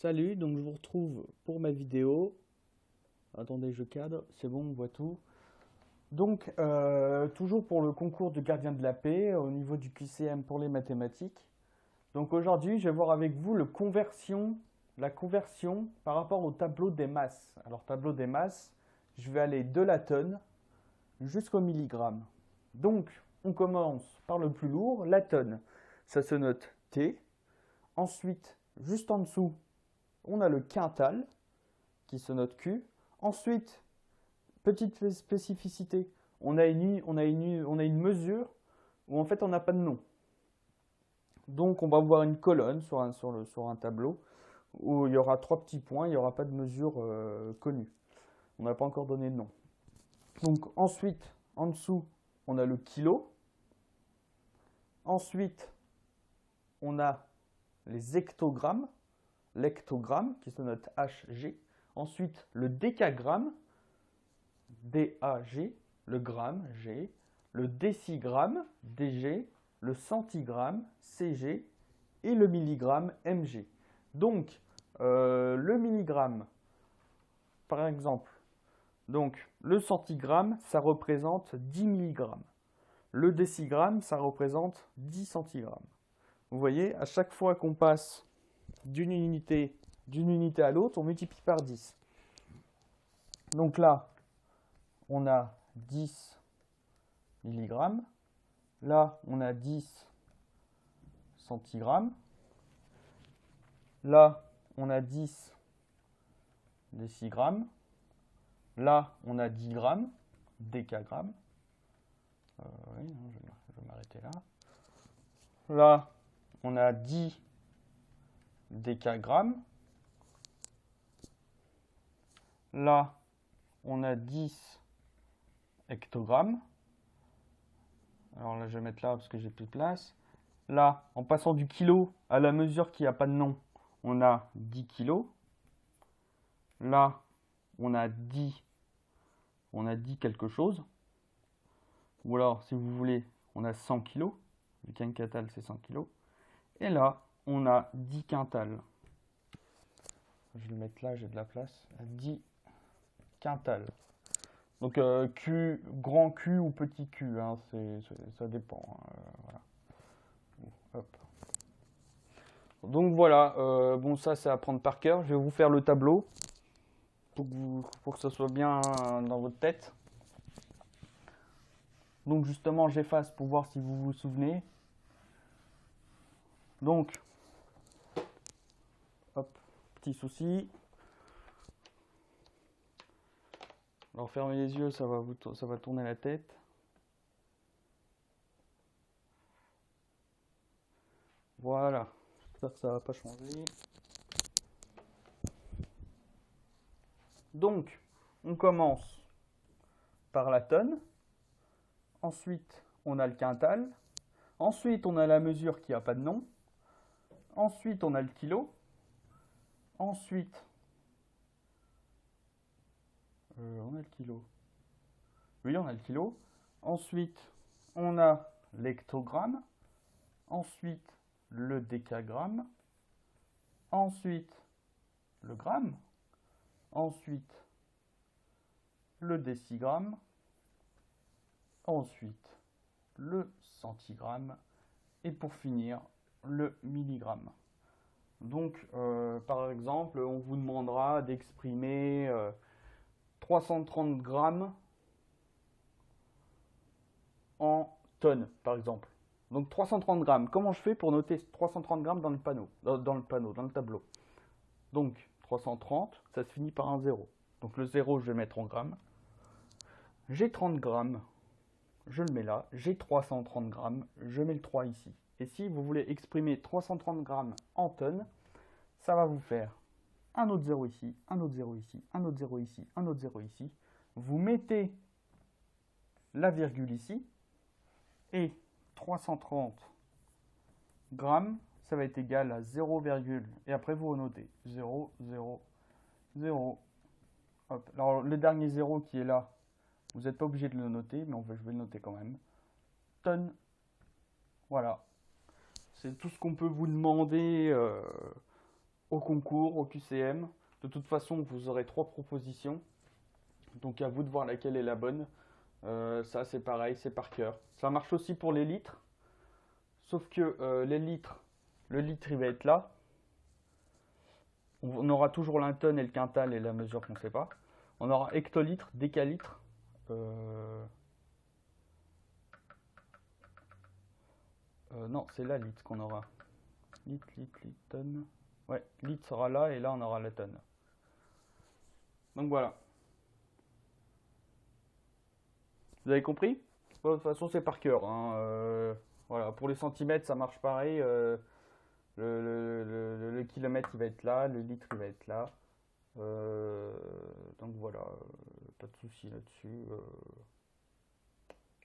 Salut, donc je vous retrouve pour ma vidéo. Attendez, je cadre, c'est bon, on voit tout. Donc, toujours pour le concours de gardien de la paix au niveau du QCM pour les mathématiques. Donc aujourd'hui, je vais voir avec vous la conversion par rapport au tableau des masses. Alors, tableau des masses, je vais aller de la tonne jusqu'au milligramme. Donc, on commence par le plus lourd, la tonne. Ça se note T. Ensuite, juste en dessous, on a le quintal qui se note Q. Ensuite, petite spécificité, on a une mesure où en fait on n'a pas de nom. Donc on va voir une colonne sur un tableau où il y aura 3 petits points, il n'y aura pas de mesure connue. On n'a pas encore donné de nom. Donc ensuite, en dessous, on a le kilo. Ensuite, on a les hectogrammes, l'hectogramme qui se note HG. Ensuite, le décagramme, DAG, le gramme, G, le décigramme, DG, le centigramme, CG, et le milligramme, MG. Donc, le milligramme, par exemple, donc le centigramme, ça représente 10 milligrammes. Le décigramme, ça représente 10 centigrammes. Vous voyez, à chaque fois qu'on passe d'une unité à l'autre, on multiplie par 10. Donc là, on a 10 milligrammes. Là, on a 10 centigrammes. Là, on a 10 décigrammes. Là, on a 10 grammes, décagrammes. Oui, je vais m'arrêter là. Là, on a 10 décagrammes. Là, on a 10 hectogrammes. Alors là, je vais mettre là parce que j'ai plus de place. Là, en passant du kilo à la mesure qui n'a pas de nom, on a 10 kilos. Là, on a 10 quelque chose. Ou alors, si vous voulez, on a 100 kilos. Le quintal, c'est 100 kilos. Et là, on a 10 quintals. Je vais le mettre là, j'ai de la place. 10 quintals. Donc, Q, grand Q ou petit Q, hein, ça dépend. Voilà. Hop. Donc voilà, bon ça c'est à prendre par cœur. Je vais vous faire le tableau pour que ça soit bien dans votre tête. Donc justement j'efface pour voir si vous vous souvenez. Donc, hop, petit souci. Alors fermez les yeux, ça va tourner la tête. Voilà, j'espère que ça va pas changer. Donc, on commence par la tonne. Ensuite, on a le quintal. Ensuite, on a la mesure qui n'a pas de nom. Ensuite, on a le kilo. Ensuite, on a le kilo. Oui, on a le kilo. Ensuite, on a l'hectogramme. Ensuite, le décagramme. Ensuite, le gramme. Ensuite, le décigramme. Ensuite, le centigramme. Et pour finir, le milligramme. Donc, par exemple, on vous demandera d'exprimer 330 grammes en tonnes, par exemple. Donc 330 grammes. Comment je fais pour noter 330 grammes dans le tableau? Donc 330, ça se finit par un 0. Donc le 0, je vais mettre en grammes. J'ai 30 grammes, je le mets là. J'ai 330 grammes, je mets le 3 ici. Et si vous voulez exprimer 330 grammes en tonnes, ça va vous faire un autre 0 ici, un autre 0 ici, un autre 0 ici, un autre 0 ici. Vous mettez la virgule ici. Et 330 grammes, ça va être égal à 0, et après vous renotez 0, 0, 0. Hop. Alors le dernier 0 qui est là, vous n'êtes pas obligé de le noter, mais je vais le noter quand même. Tonnes. Voilà. C'est tout ce qu'on peut vous demander au concours, au QCM. De toute façon, vous aurez 3 propositions. Donc à vous de voir laquelle est la bonne. Ça c'est pareil, c'est par cœur. Ça marche aussi pour les litres. Sauf que les litres, le litre il va être là. On aura toujours l'intonne et le quintal et la mesure qu'on ne sait pas. On aura hectolitre, décalitre. Non, c'est là litre qu'on aura. Litre, tonne. Ouais, litre sera là et là on aura la tonne. Donc voilà. Vous avez compris? Bon, de toute façon c'est par cœur, hein. Voilà, pour les centimètres ça marche pareil. Le kilomètre il va être là, le litre il va être là. Donc voilà, pas de souci là-dessus.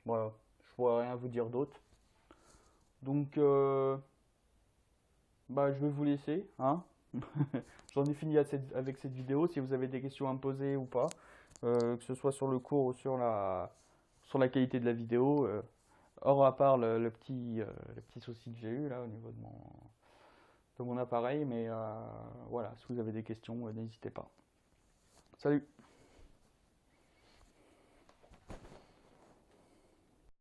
Voilà, je pourrais rien vous dire d'autre. Donc bah, je vais vous laisser, hein. J'en ai fini avec cette vidéo. Si vous avez des questions à me poser ou pas, que ce soit sur le cours ou sur la qualité de la vidéo, hors à part le petit souci que j'ai eu là au niveau de mon appareil, mais voilà, si vous avez des questions, n'hésitez pas. Salut!